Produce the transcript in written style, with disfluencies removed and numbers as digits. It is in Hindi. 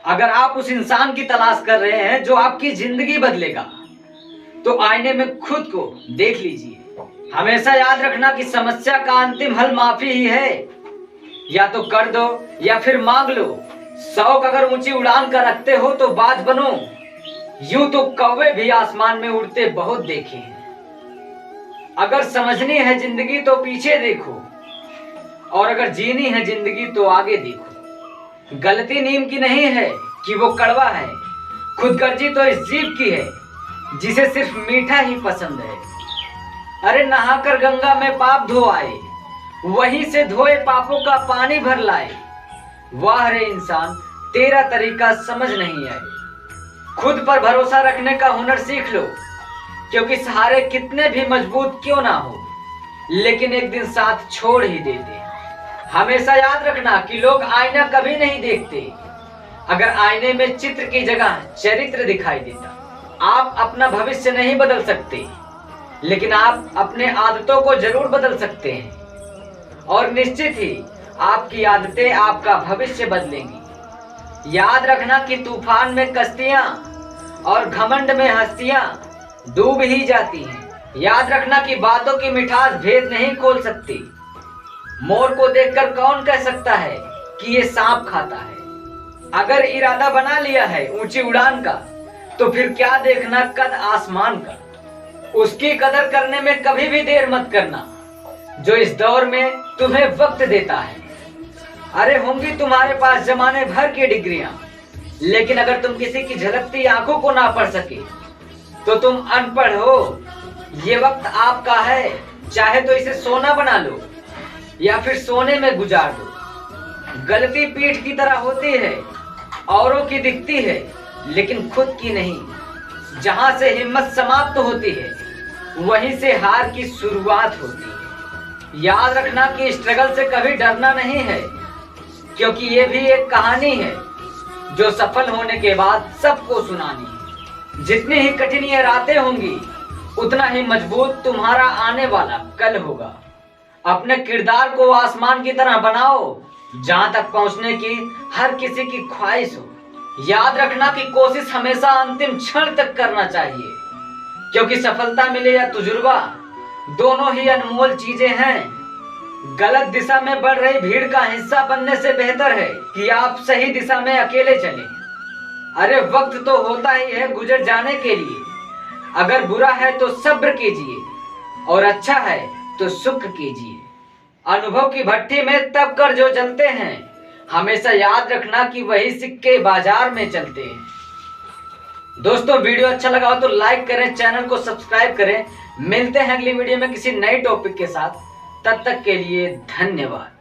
अगर आप उस इंसान की तलाश कर रहे हैं जो आपकी जिंदगी बदलेगा, तो आईने में खुद को देख लीजिए। हमेशा याद रखना कि समस्या का अंतिम हल माफी ही है। या तो कर दो या फिर मांग लो। शौक अगर ऊंची उड़ान का रखते हो तो बाज बनो। यूं तो कौवे भी आसमान में उड़ते बहुत देखे हैं। अगर समझनी है जिंदगी तो पीछे देखो, और अगर जीनी है जिंदगी तो आगे देखो। गलती नीम की नहीं है कि वो कड़वा है, खुदगर्जी तो इस जीभ की है जिसे सिर्फ मीठा ही पसंद है। अरे नहाकर गंगा में पाप धो आए, वहीं से धोए पापों का पानी भर लाए। वाह रे इंसान, तेरा तरीका समझ नहीं आए। खुद पर भरोसा रखने का हुनर सीख लो, क्योंकि सहारे कितने भी मजबूत क्यों ना हो, लेकिन एक दिन साथ छोड़ ही देते। हमेशा याद रखना कि लोग आईना कभी नहीं देखते। अगर आईने में चित्र की जगह चरित्र दिखाई देता। आप अपना भविष्य नहीं बदल सकते, लेकिन आप अपने आदतों को जरूर बदल सकते हैं, और निश्चित ही आपकी आदतें आपका भविष्य बदलेंगी। याद रखना कि तूफान में कश्तियां और घमंड में हस्तियां डूब ही जाती हैं। याद रखना कि बातों की मिठास भेद नहीं खोल सकती। मोर को देखकर कौन कह सकता है कि ये सांप खाता है। अगर इरादा बना लिया है ऊंची उड़ान का, तो फिर क्या देखना कद आसमान का। उसकी कदर करने में कभी भी देर मत करना, जो इस दौर में तुम्हें वक्त देता है। अरे होंगी तुम्हारे पास जमाने भर की डिग्रियां, लेकिन अगर तुम किसी की झलकती आंखों को ना पढ़ सके तो तुम अनपढ़ हो। ये वक्त आपका है, चाहे तो इसे सोना बना लो या फिर सोने में गुजार दो। गलती पीठ की तरह होती है, औरों की दिखती है लेकिन खुद की नहीं। जहां से हिम्मत समाप्त होती है, वहीं से हार की शुरुआत होती है। याद रखना कि स्ट्रगल से कभी डरना नहीं है, क्योंकि ये भी एक कहानी है जो सफल होने के बाद सबको सुनानी है। जितनी ही कठिन ये रातें होंगी, उतना ही मजबूत तुम्हारा आने वाला कल होगा। अपने किरदार को आसमान की तरह बनाओ, जहां तक पहुंचने की हर किसी की ख्वाहिश हो। याद रखना कि कोशिश हमेशा अंतिम क्षण तक करना चाहिए, क्योंकि सफलता मिले या तजुर्बा, दोनों ही अनमोल चीजें हैं। गलत दिशा में बढ़ रही भीड़ का हिस्सा बनने से बेहतर है कि आप सही दिशा में अकेले चलें। अरे वक्त तो होता ही है गुजर जाने के लिए। अगर बुरा है तो सब्र कीजिए, और अच्छा है तो सुख कीजिए। अनुभव की भट्टी में तब कर जो जलते हैं, हमेशा याद रखना कि वही सिक्के बाजार में चलते हैं। दोस्तों, वीडियो अच्छा लगा हो तो लाइक करें, चैनल को सब्सक्राइब करें। मिलते हैं अगली वीडियो में किसी नए टॉपिक के साथ। तब तक के लिए धन्यवाद।